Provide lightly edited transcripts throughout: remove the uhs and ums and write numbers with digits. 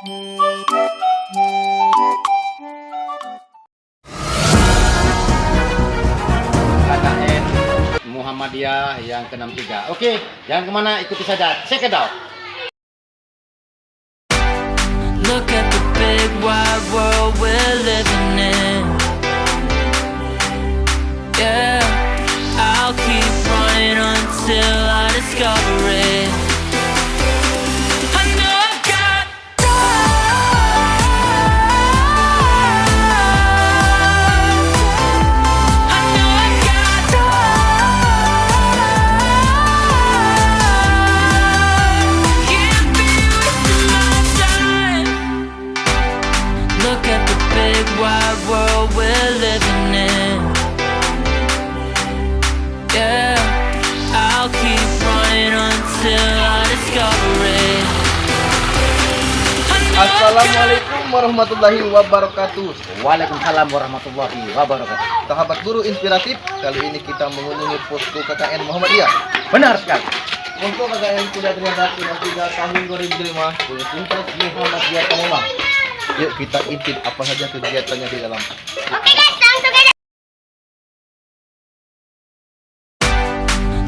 KKN Muhammadiyah yang ke-63. Oke, jangan kemana, ikuti saja. Check it out. Look at the big wide world we're living in. Yeah, I'll keep running until I discover it. I know I got drive. I know I got drive. Can't be wasting my time. Look at the big wide world we're living in. Yeah, I'll keep running until I discover it. Assalamualaikum warahmatullahi wabarakatuh. Waalaikumsalam warahmatullahi wabarakatuh. Sahabat guru inspiratif, kali ini kita mengunjungi posko KKN Muhammadiyah. Benar sekali. Untuk KKN Kuliah Terindah 3 tahun 2005, Universitas Muhammadiyah Palembang. Yuk kita intip apa saja kegiatannya di dalam. Oke guys, langsung aja.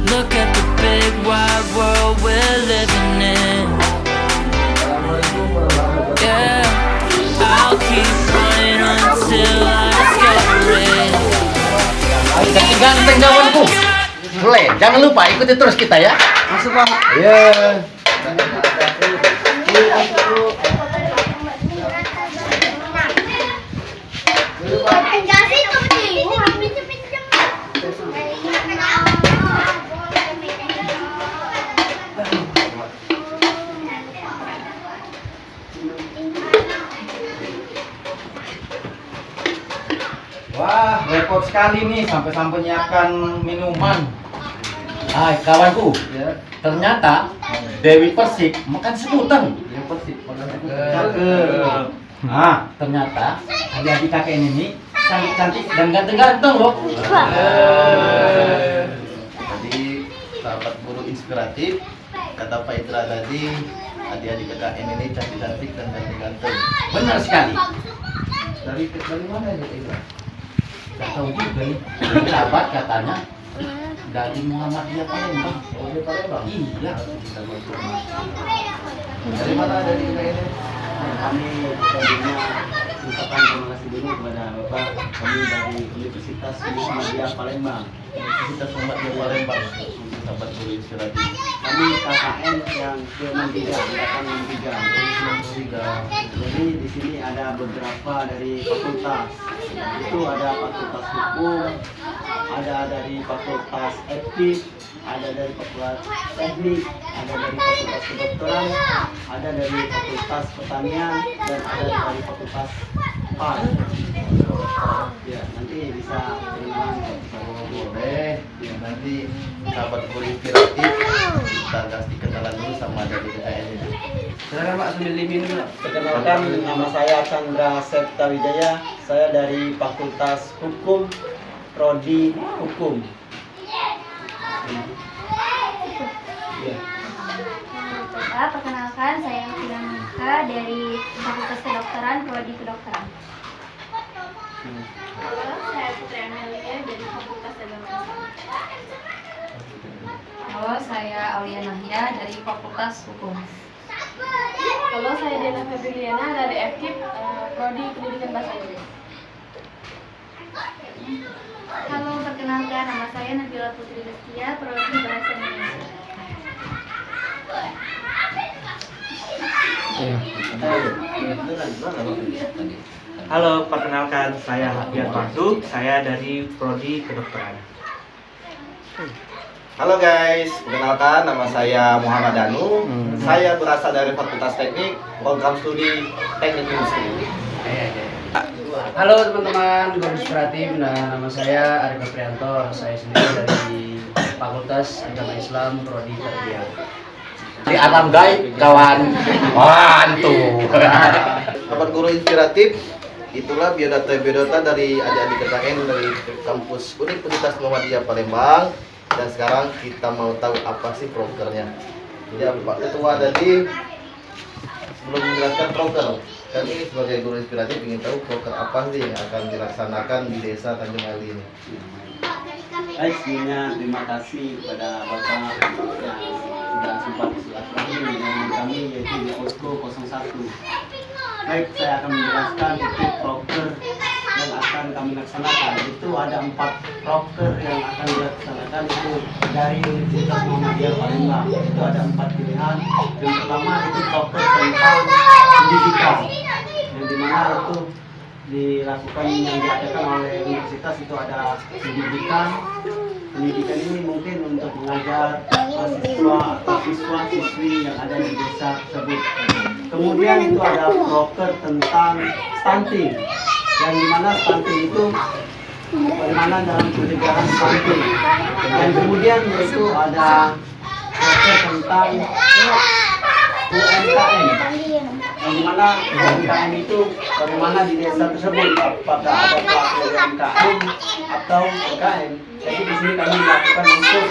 Look at the big wide world we're living in. Yeah, I'll keep running until I discover it. Ganteng kawanku. Boleh, jangan lupa ikuti terus kita ya. Masuk Pak. Ya. Wah, repot sekali nih sampai menyiapkan minuman. Hai kawanku, Ya, ternyata Dewi Persik makan sebutan. yang Persik. Cakep. Nah, ternyata adik-adik kakek ini cantik-cantik dan ganteng-ganteng loh. Jadi sahabat guru inspiratif, kata Pak Indra tadi, adik-adik KKN ini cantik-cantik dan ganteng-ganteng. Benar sekali. Dari mana ya Indra? Gak tahu juga nih. Sahabat katanya dari Muhammadiyah Palembang. Oh, dia Palembang? Iya. Dari mana dari KKN ini? Kami tentunya ucapkan terima kasih dulu kepada Bapak kami dari Universitas Muhammadiyah Palembang. Universitas Muhammadiyah Palembang. Sahabat guru inspiratif. Kami KKN yang ke-63, angkatan 63. Jadi di sini ada beberapa dari fakultas. Itu ada fakultas hukum, ada dari fakultas etik, ada dari fakultas teknik, ada dari fakultas kedokteran, ada dari fakultas pertanian, dan ada dari fakultas PAN. Ya, nanti bisa kenalan Boleh. Ya, nanti sahabat guru inspiratif kita kasih kenalan dulu sama dari KKN ini. Silakan Pak, sambil diminum. Perkenalkan, nama saya Chandra Septa Wijaya. Saya dari Fakultas Hukum, Prodi Hukum. Ya. Perkenalkan, saya Fidan Muka dari Fakultas Kedokteran, Prodi Kedokteran. Halo, saya Putri Amelia dari Fakultas Agama Islam. Halo, saya Aulia Nahya dari Fakultas Hukum. Halo, saya Diana Febriliana dari FKIP, Prodi Pendidikan Bahasa Inggris. Halo, perkenalkan, nama saya Nabila Putri Rizkia, Prodi Bahasa Indonesia. Halo, perkenalkan saya Hafiat Fardu. Saya dari Prodi Kedokteran. Halo guys, perkenalkan nama saya Muhammad Danu. Saya berasal dari Fakultas Teknik, program studi Teknik Industri. Halo teman-teman guru inspiratif, nama saya Arif Prianto. Saya sendiri dari Fakultas Agama Islam, Prodi Tarbiyah. Di alam gaib kawan. Mantu. Sahabat guru inspiratif, itulah biodata dari adik-adik KKN dari kampus Universitas Muhammadiyah Palembang. Dan sekarang kita mau tahu apa sih prokernya. Jadi Pak Ketua tadi sebelum menjelaskan proker, kami sebagai guru inspiratif ingin tahu proker apa sih yang akan dilaksanakan di desa Tanjung Ali ini. Baik, sebelumnya terima kasih kepada Bapak yang sudah sempat silaturahmi dengan kami yaitu di Posko 01. Baik, saya akan menjelaskan titik proker yang akan kami laksanakan. Itu ada 4 proker yang akan dilaksanakan itu dari Universitas Muhammadiyah Palembang. Itu ada 4 pilihan. Yang pertama itu proker tentang pendidikan, yang dimana itu dilakukan yang diadakan oleh universitas itu ada pendidikan. Pendidikan ini mungkin untuk mengajar mahasiswa atau siswa-siswi yang ada di desa tersebut. Kemudian itu ada proker tentang stunting, yang dimana stunting itu bagaimana dalam pencegahan stunting. Dan kemudian itu ada proker tentang UMKM, yang dimana UMKM itu bagaimana di desa tersebut, apakah ada pelaku UMKM atau UMKM. Jadi di sini kami melakukan untuk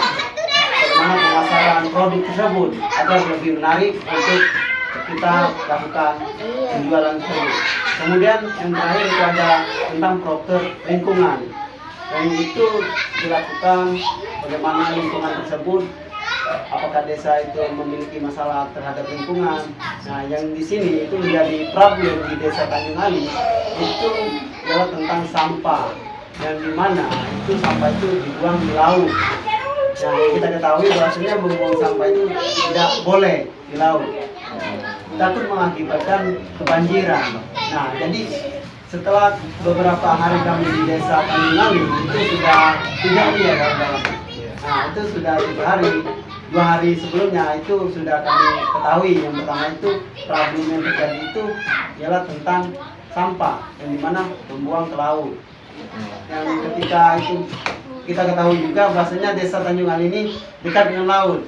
bagaimana pemasaran produk tersebut agar lebih menarik untuk kita lakukan penjualan tersebut. Kemudian yang terakhir itu ada tentang proker lingkungan, dan itu dilakukan bagaimana lingkungan tersebut, apakah desa itu memiliki masalah terhadap lingkungan. Nah, yang di sini itu menjadi problem di desa Tanjung Ali itu adalah tentang sampah, yang dimana itu sampah itu dibuang di laut. Nah, kita ketahui bahwasanya membuang sampah itu tidak boleh di laut, takut mengakibatkan kebanjiran. Nah, jadi setelah beberapa hari kami di desa Tanjung Ali itu sudah 3 hari ya kawan-kawan. Nah, itu sudah 3 hari. 2 hari sebelumnya itu sudah kami ketahui. Yang pertama itu problem yang terjadi itu ialah tentang sampah, yang dimana membuang ke laut. Yang ketika itu kita ketahui juga bahwasanya desa Tanjung Ali ini dekat dengan laut,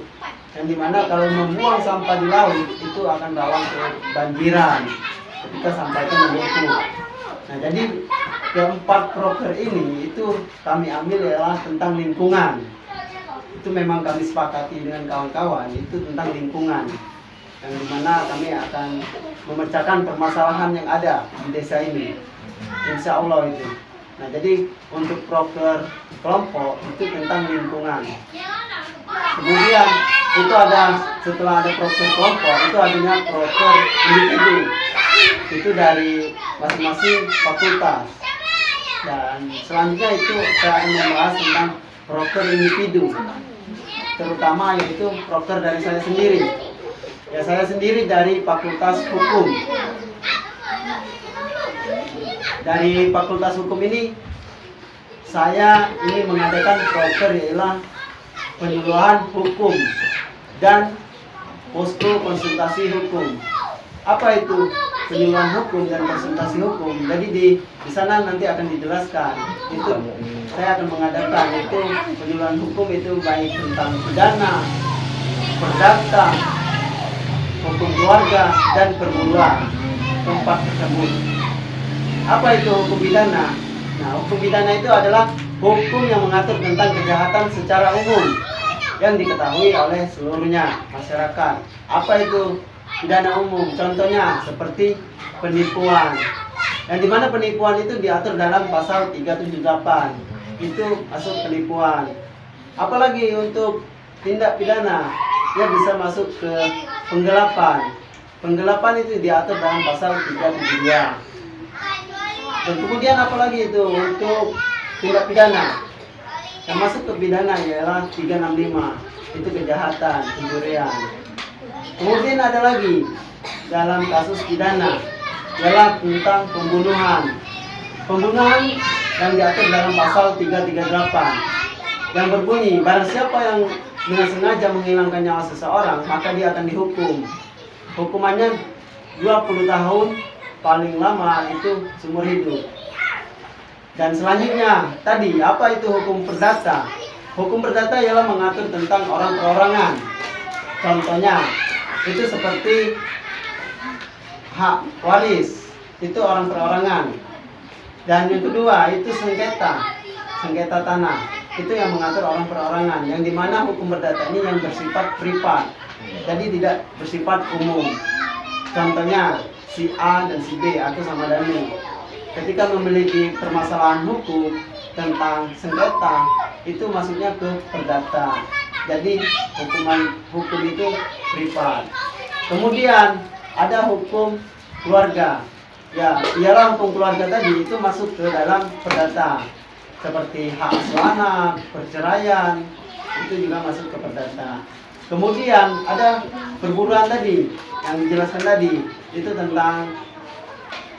yang dimana kalau membuang sampah di laut itu akan rawan kebanjiran ketika sampah itu menumpuk. Nah, jadi keempat proker ini itu kami ambil adalah tentang lingkungan. Itu memang kami sepakati dengan kawan-kawan, itu tentang lingkungan, yang dimana kami akan memecahkan permasalahan yang ada di desa ini, insya Allah itu. Nah, jadi untuk proker kelompok itu tentang lingkungan. Kemudian itu ada, setelah ada proker kelompok itu adanya proker individu, itu dari masing-masing fakultas. Dan selanjutnya itu saya akan membahas tentang proker individu, terutama yaitu proker dari saya sendiri. Ya, saya sendiri dari Fakultas Hukum. Dari Fakultas Hukum ini saya ini mengadakan proker ialah penyuluhan hukum dan posko konsultasi hukum. Apa itu penyuluhan hukum dan konsultasi hukum? Jadi di sana nanti akan dijelaskan. Itu saya akan mengadakan itu penyuluhan hukum itu baik tentang pidana, perdata, hukum keluarga dan perburuan, tempat tersebut. Apa itu hukum pidana? Nah, hukum pidana itu adalah hukum yang mengatur tentang kejahatan secara umum yang diketahui oleh seluruhnya masyarakat. Apa itu pidana umum? Contohnya seperti penipuan, yang dimana penipuan itu diatur dalam pasal 378, itu masuk penipuan. Apalagi untuk tindak pidana, dia bisa masuk ke penggelapan. Penggelapan itu diatur dalam pasal 372. Dan kemudian apalagi itu untuk tindak pidana yang masuk ke pidana ialah 365, itu kejahatan, pencurian. Kemudian ada lagi dalam kasus pidana ialah tentang pembunuhan. Pembunuhan yang diatur dalam pasal 338 yang berbunyi barang siapa yang dengan sengaja menghilangkan nyawa seseorang maka dia akan dihukum. Hukumannya 20 tahun, paling lama itu seumur hidup. Dan selanjutnya tadi apa itu hukum perdata? Hukum perdata ialah mengatur tentang orang perorangan. Contohnya itu seperti hak waris, itu orang perorangan. Dan yang kedua itu sengketa tanah, itu yang mengatur orang perorangan, yang dimana hukum perdata ini yang bersifat privat, jadi tidak bersifat umum. Contohnya si A dan si B atau sama Dani. Ketika memiliki permasalahan hukum tentang sengketa, itu masuknya ke perdata. Jadi hukum itu privat. Kemudian ada hukum keluarga. Ya, ialah hukum keluarga tadi itu masuk ke dalam perdata. Seperti hak asuh anak, perceraian, itu juga masuk ke perdata. Kemudian ada perburuan tadi yang dijelaskan tadi, itu tentang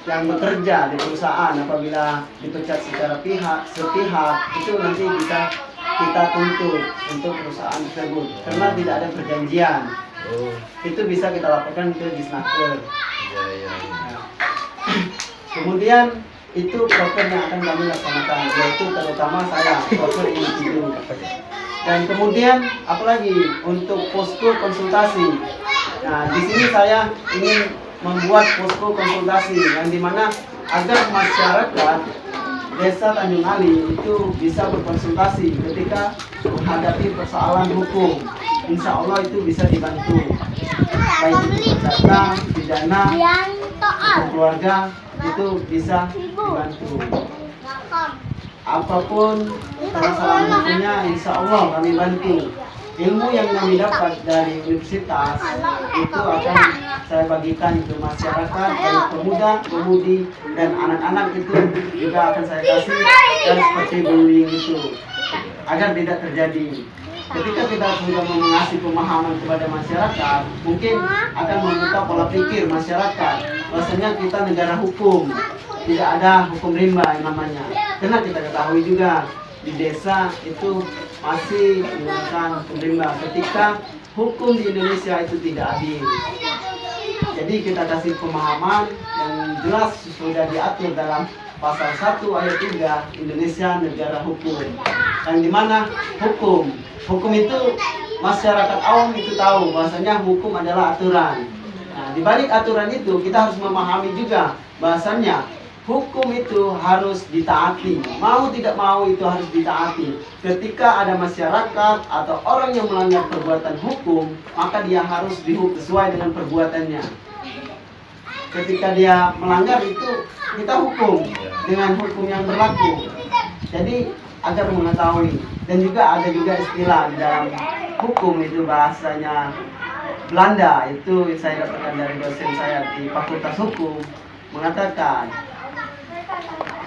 yang bekerja di perusahaan apabila dipecat secara sepihak, itu nanti bisa kita tuntut untuk perusahaan tersebut karena tidak ada perjanjian. Itu bisa kita laporkan ke Disnaker. Kemudian itu proker yang akan kami laksanakan, yaitu terutama saya proker individu. Dan kemudian apalagi untuk posko konsultasi. Nah, di sini saya ingin membuat posko konsultasi yang dimana agar masyarakat Desa Tanjung Ali itu bisa berkonsultasi ketika menghadapi persoalan hukum. Insya Allah itu bisa dibantu, baik itu perdata, pidana, keluarga, itu bisa dibantu. Apapun permasalahan hukumnya, insya Allah kami bantu. Ilmu yang kami dapat dari universitas itu akan saya bagikan ke masyarakat, dari pemuda, pemudi, dan anak-anak itu juga akan saya kasih, dan seperti bullying itu agar tidak terjadi. Ketika kita sudah mengasih pemahaman kepada masyarakat, mungkin akan membuka pola pikir masyarakat bahwasanya kita negara hukum, tidak ada hukum rimba yang namanya. Karena kita ketahui juga di desa itu masih menggunakan hukum rimba ketika hukum di Indonesia itu tidak adil. Jadi kita kasih pemahaman yang jelas sudah diatur dalam pasal 1 ayat 3 Indonesia negara hukum. Yang dimana hukum itu masyarakat awam itu tahu bahwasanya hukum adalah aturan. Nah, di balik aturan itu kita harus memahami juga bahwasanya hukum itu harus ditaati. Mau tidak mau itu harus ditaati. Ketika ada masyarakat atau orang yang melanggar perbuatan hukum, maka dia harus dihukum sesuai dengan perbuatannya. Ketika dia melanggar itu kita hukum dengan hukum yang berlaku. Jadi agar mengetahui, dan juga ada juga istilah di dalam hukum itu bahasanya Belanda, itu saya dapatkan dari dosen saya di Fakultas Hukum, mengatakan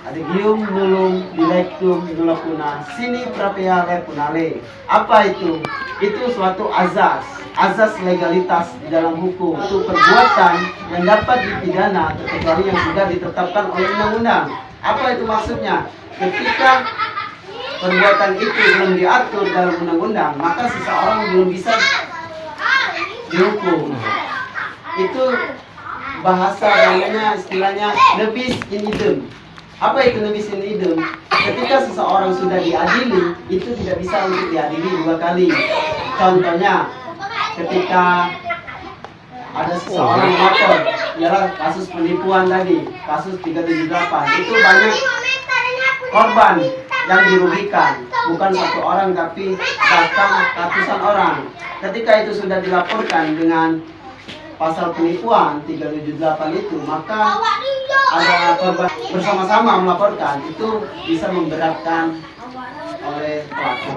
adigium nulum dilectum nulakuna sini prapia lepunale. Apa itu? Itu suatu azas legalitas di dalam hukum. Itu perbuatan yang dapat dipidana kecuali yang sudah ditetapkan oleh undang-undang. Apa itu maksudnya? Ketika perbuatan itu belum diatur dalam undang-undang, maka seseorang belum bisa dihukum. Itu bahasa namanya, istilahnya nebis in idem. Apa itu nebis in idem? Ketika seseorang sudah diadili, itu tidak bisa untuk diadili 2 kali. Contohnya, ketika ada seseorang lapor, ialah kasus penipuan tadi, kasus 378, itu banyak korban yang dirugikan, bukan 1 orang tapi bahkan ratusan orang. Ketika itu sudah dilaporkan dengan pasal penipuan 378 itu, maka ada korban bersama-sama melaporkan, itu bisa memberatkan oleh pelaku.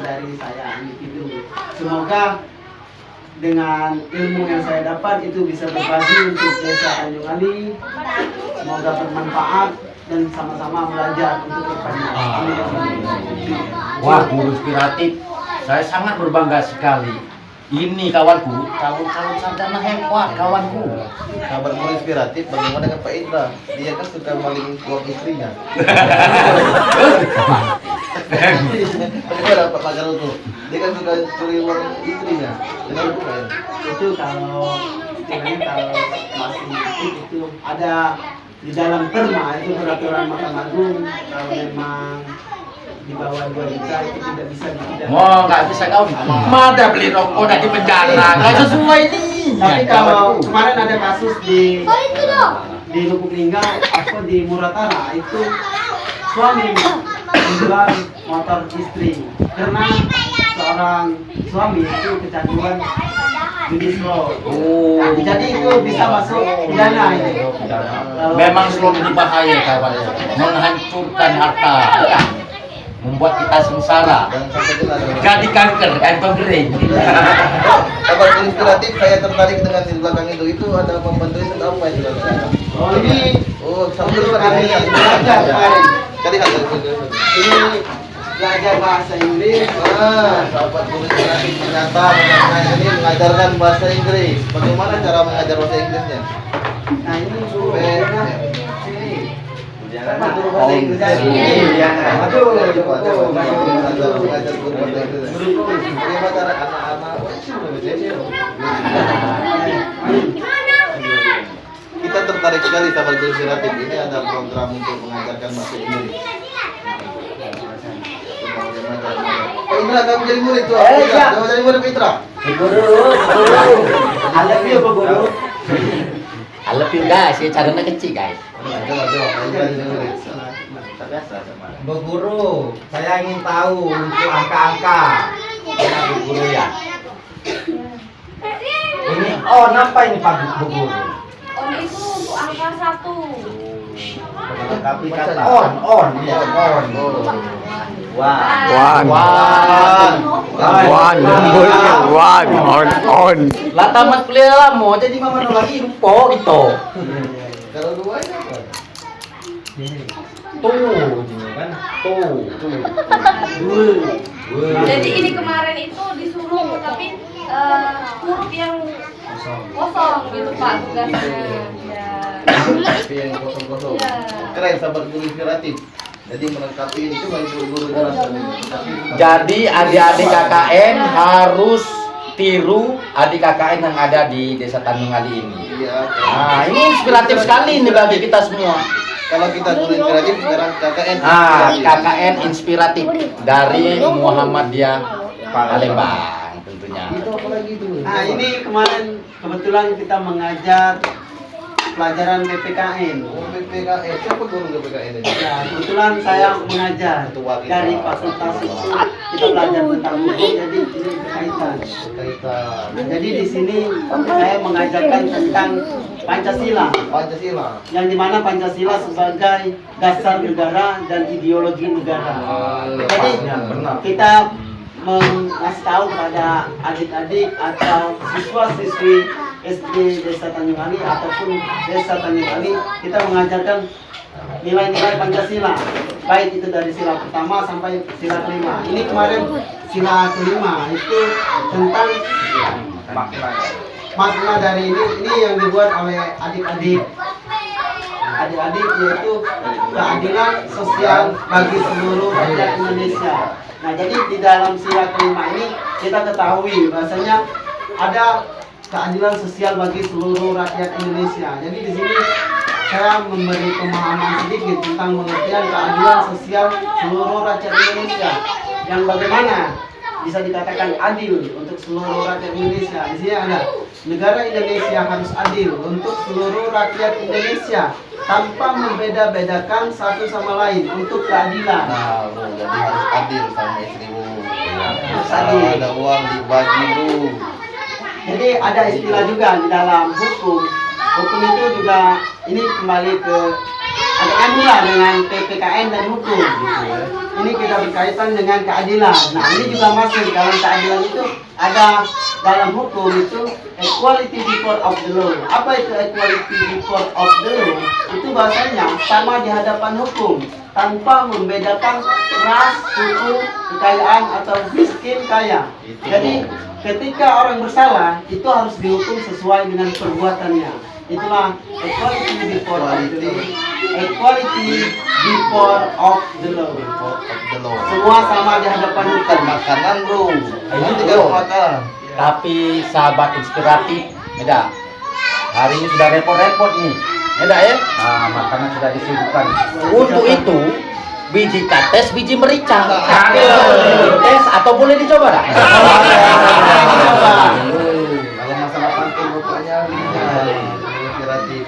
Dari saya individu, semoga dengan ilmu yang saya dapat itu bisa berbagi untuk Desa Tanjung Ali. Semoga bermanfaat dan sama-sama belajar untuk depannya. Wah, guru inspiratif. Saya sangat berbangga sekali. Ini kawanku, calon sarjana hebat kawanku. Kabar guru inspiratif bagaimana dengan Pak Indra? Dia kan suka maling uang istrinya. Bagaimana Pak Magal itu? Dia kan suka curi uang istrinya. Dengan bukan? Itu kalau masih itu ada di dalam perma, itu peraturan Mahkamah Agung, kalau memang di bawah 2 juta itu tidak bisa dipidana. Mau nggak bisa kau? Mada beli rokok di penjara, nggak sesuai nih. Tapi kalau kemarin ada kasus di Lubuk Linggau atau di Muratara, itu suami menjual motor istri karena seorang suami itu kecanduan judi slot. Oh. Jadi itu bisa masuk pidana ini. Memang slot ini bahaya kawan, menghancurkan harta, ya. Membuat kita sengsara, Dan sampai kita ada jadi kanker, kering. kabar inspiratif. Saya tertarik dengan di belakang itu ada membantu itu apa itu? Oh ini Oh, sambil kami ini belajar kemarin. Kali hal Ini belajar bahasa Inggris. sahabat guru inspiratif ternyata ini mengajarkan bahasa Inggris. Bagaimana cara mengajar bahasa Inggrisnya? Nah ini guru sini. Sama guru Oh, bahasa Inggris. iya. Aduh, Coba mengajar guru bahasa Inggris. Bagaimana cara anak-anak? Kita tertarik sekali sahabat guru inspiratif. Ini ada program untuk mengajarkan bahasa Inggris. Pak Indra, kamu jadi murid tuh. Iya. Kamu jadi murid Pak Indra. Guru. Ada dia apa guru? Alep guys, ya caranya kecil guys. Coba, Pak Indra jadi murid. Bu Guru, saya ingin tahu untuk angka-angka. Ya, Bu Guru ya. Ini on apa ini Pak Bu Guru? On itu untuk angka 1. Tapi kata on ya on. One. On. Lah tamat kuliah lama, jadi mama lagi lupa gitu. Kalau duanya apa? Tuh, kan? Jadi ini kemarin itu disuruh tapi huruf yang kosong gitu Pak tugasnya. Ya. Tapi yang kosong-kosong. Iya. Keren sahabat guru inspiratif. Jadi melengkapi ini cuma guru jelaskan. Jadi adik-adik KKN harus tiru adik KKN yang ada di Desa Tanjung Ali ini. Iya. Nah, ini inspiratif sekali ini bagi kita semua. Kalau kita guru inspiratif sekarang KKN. KKN inspiratif dari Muhammadiyah Palembang tentunya. Itu apa lagi itu? Nah ini kemarin kebetulan kita mengajar pelajaran PPKN. Oh, PPKN. Siapa guru PPKN ini? Ya, kebetulan saya mengajar dari fakultas itu kita belajar tentang hukum, jadi ini berkaitan. Kaitan Nah, jadi di sini saya mengajarkan tentang Pancasila, Pancasila. yang dimana Pancasila sebagai dasar negara dan ideologi negara. Jadi kita mengasih tahu kepada adik-adik atau siswa-siswi SD Desa Tanjung Ali ataupun Desa Tanjung Ali, kita mengajarkan nilai-nilai Pancasila, baik itu dari sila pertama sampai sila kelima. Ini kemarin sila kelima itu tentang makna dari ini yang dibuat oleh adik-adik yaitu keadilan sosial bagi seluruh rakyat Indonesia. Nah, jadi di dalam sila kelima ini kita ketahui bahasanya ada keadilan sosial bagi seluruh rakyat Indonesia. Jadi di sini saya memberi pemahaman sedikit tentang pengertian keadilan sosial seluruh rakyat Indonesia. Yang bagaimana bisa dikatakan adil untuk seluruh rakyat Indonesia. Di sini ada negara Indonesia harus adil untuk seluruh rakyat Indonesia tanpa membeda-bedakan satu sama lain untuk keadilan. Nah, bro, jadi harus adil sama istri lu. Harus Kalau adil. ada uang dibagi lu. Jadi ada istilah juga di dalam hukum. Hukum itu juga ini kembali ke ada nyambunglah dengan PPKN dan hukum. Ini kita berkaitan dengan keadilan. Nah, ini juga masuk dalam keadilan itu ada dalam hukum itu equality before of the law. Apa itu equality before of the law? Itu bahasanya sama di hadapan hukum tanpa membedakan ras, suku, kekayaan atau miskin kaya. Jadi ketika orang bersalah itu harus dihukum sesuai dengan perbuatannya. Itulah equality before of the law. Equality before of the law. Semua sama di hadapan hukum. Makanan bro. Ini Bro. tiga makan. Tapi sahabat inspiratif, Meda, hari ini sudah repot-repot nih, Meda ya. Nah, makanan sudah disiapkan. Untuk itu, biji kates, biji merica. Tes atau boleh dicoba dah? Kalau masalah pantun rupanya inspiratif.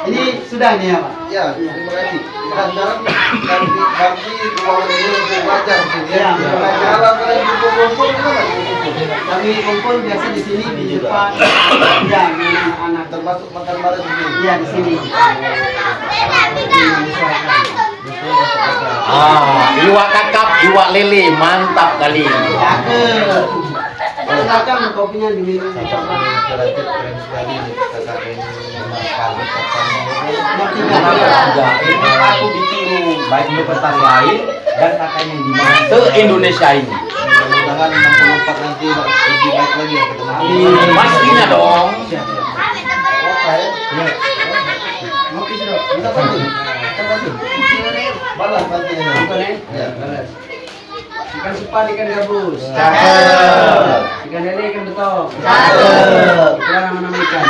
Ini sudah nih ya Pak? Ya, terima kasih. Dan sekarang ganti ruangan ini untuk belajar di sini ya. Ya. Kalau kalian kumpul-kumpul gimana? Kami kumpul biasa di sini di depan. Ya, dengan anak. Termasuk makan bareng di sini. Iya di sini. Iwak kakap, iwak lele, mantap kali. Cakep. Silakan kopinya diminum. Inspiratif keren sekali nih KKN Pagut Ini aku ditiru baik universitas lain dan kakaknya di mana se-Indonesia ini. Mudah-mudahan 64 nanti lebih baik lagi ya ketemu. Pastinya dong. Oke. Ngopi sudah. Kita bantu. Kita bantu. Balas bantunya. Bukan ya? Ya. Balas. Ikan sepat, ikan gabus. Cakep. Ikan lele, ikan betok. Cakep. Kurang nama-nama ikan.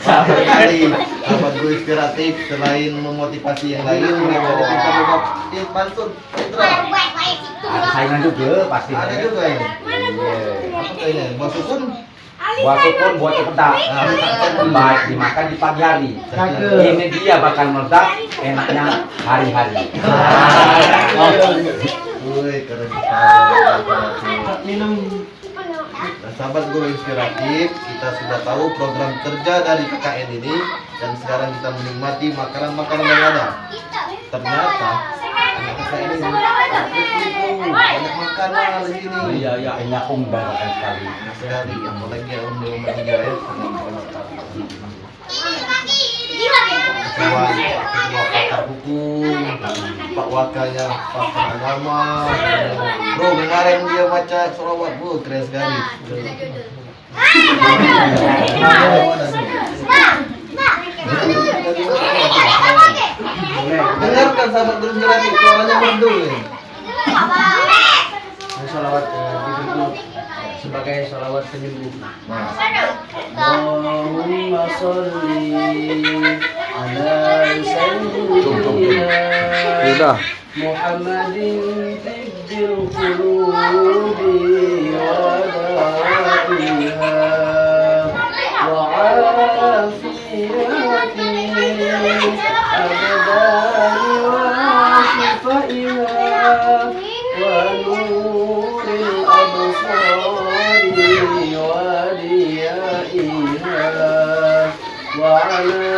Sama sekali. Sahabat guru inspiratif selain memotivasi yang lain, mereka kita membuat Mansur Putra. Ada saingan juga pasti. Ada juga ya. Apa kayaknya? Buat sukun. Buat sukun, buat cepedak. Baik dimakan di pagi hari. Cakep. Ini dia bakal meledak enaknya hari-hari. Woi, keren sekali. Minum. Nah, sahabat guru inspiratif, kita sudah tahu program kerja dari KKN ini dan sekarang kita menikmati makanan-makanan yang ada. Ternyata anak KKN ini banyak makanan di sini. Iya, ini aku membanggakan sekali. Sekali, apalagi yang umur 3 ya. Ketua pakar hukum, Pak Wakilnya pakar agama. Bro, kemarin dia baca sholawat, bro, keren sekali. Dengarkan sahabat guru inspiratif, suaranya merdu ya. Sholawat ditutup sebagai sholawat penyembuh. Allahumma sholli ala sayyidina Muhammadin tibbil qulubi wa da'iha wa afiyati abdani wa shifaiha wa nuril absari wa diyaiha wa ala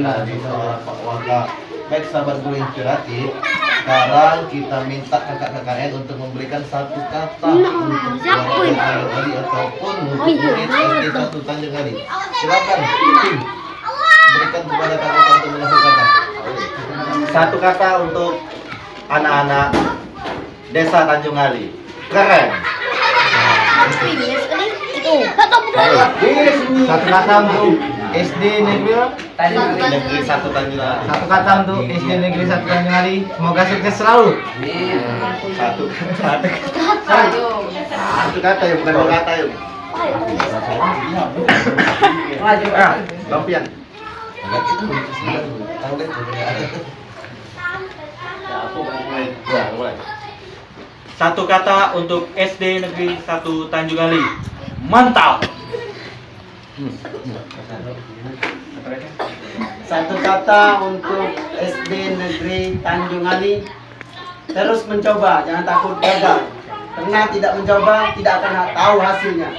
alihi Pak Waka. Baik sahabat guru inspiratif, sekarang kita minta kakak KKN untuk memberikan satu kata untuk keluarga Ali ataupun untuk murid SD 1 Tanjung Ali. Silakan tim berikan kepada kakak untuk melakukan kata. Satu kata untuk anak-anak Desa Tanjung Ali. Keren. Satu kata untuk SD negeri Negeri 1 Tanjung Ali. Satu kata untuk SD negeri 1 Tanjung Ali. Semoga sukses selalu. Satu kata ya, bukan dua kata ya. Lampian. Ya, mulai. Satu kata untuk SD Negeri 1 Tanjung Ali. Mantap. Satu kata untuk SD Negeri Tanjung Ali. Terus mencoba, jangan takut gagal. Karena tidak mencoba, tidak akan tahu hasilnya.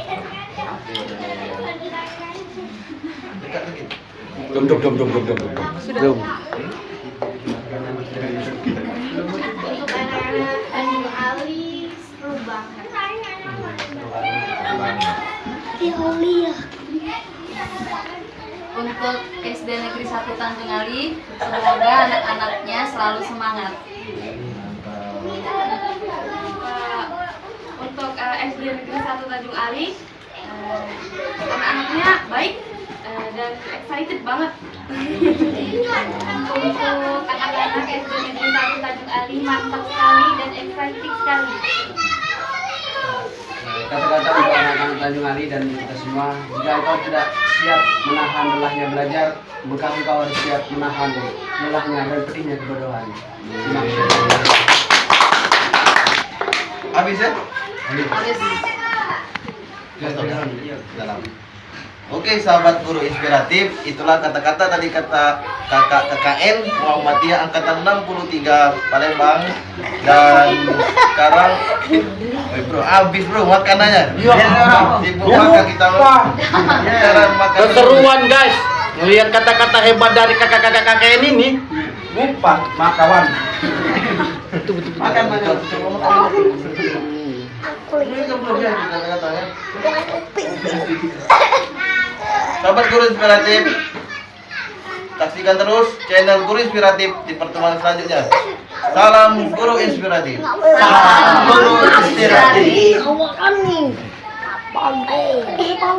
Dum. Tanjung Ali seru banget. Untuk SD Negeri 1 Tanjung Ali, semoga anak-anaknya selalu semangat. Untuk SD Negeri 1 Tanjung Ali, anak-anaknya baik dan excited banget. Untuk anak-anak SD Negeri 1 Tanjung Ali mantap sekali dan excited sekali. Kata-kata untuk anak-anak Tanjung Ali dan kita semua, jika engkau tidak siap menahan lelahnya belajar, maka engkau harus siap menahan lelahnya dan pedihnya kebodohan. Terima kasih. Habis ya? Habis. Dalam. Oke, sahabat guru inspiratif, itulah kata-kata tadi kata kakak KKN Muhammadiyah angkatan 63 Palembang. Dan sekarang bro, habis bro makanannya. Sibuk makan kita. Sekarang makan. Keseruan guys, melihat kata-kata hebat dari kakak-kakak KKN ini. Lupa makawan. Makan banyak. Sahabat guru inspiratif, saksikan terus channel Guru Inspiratif di pertemuan selanjutnya. Salam guru inspiratif. Salam guru inspiratif. Kawan kami. Apa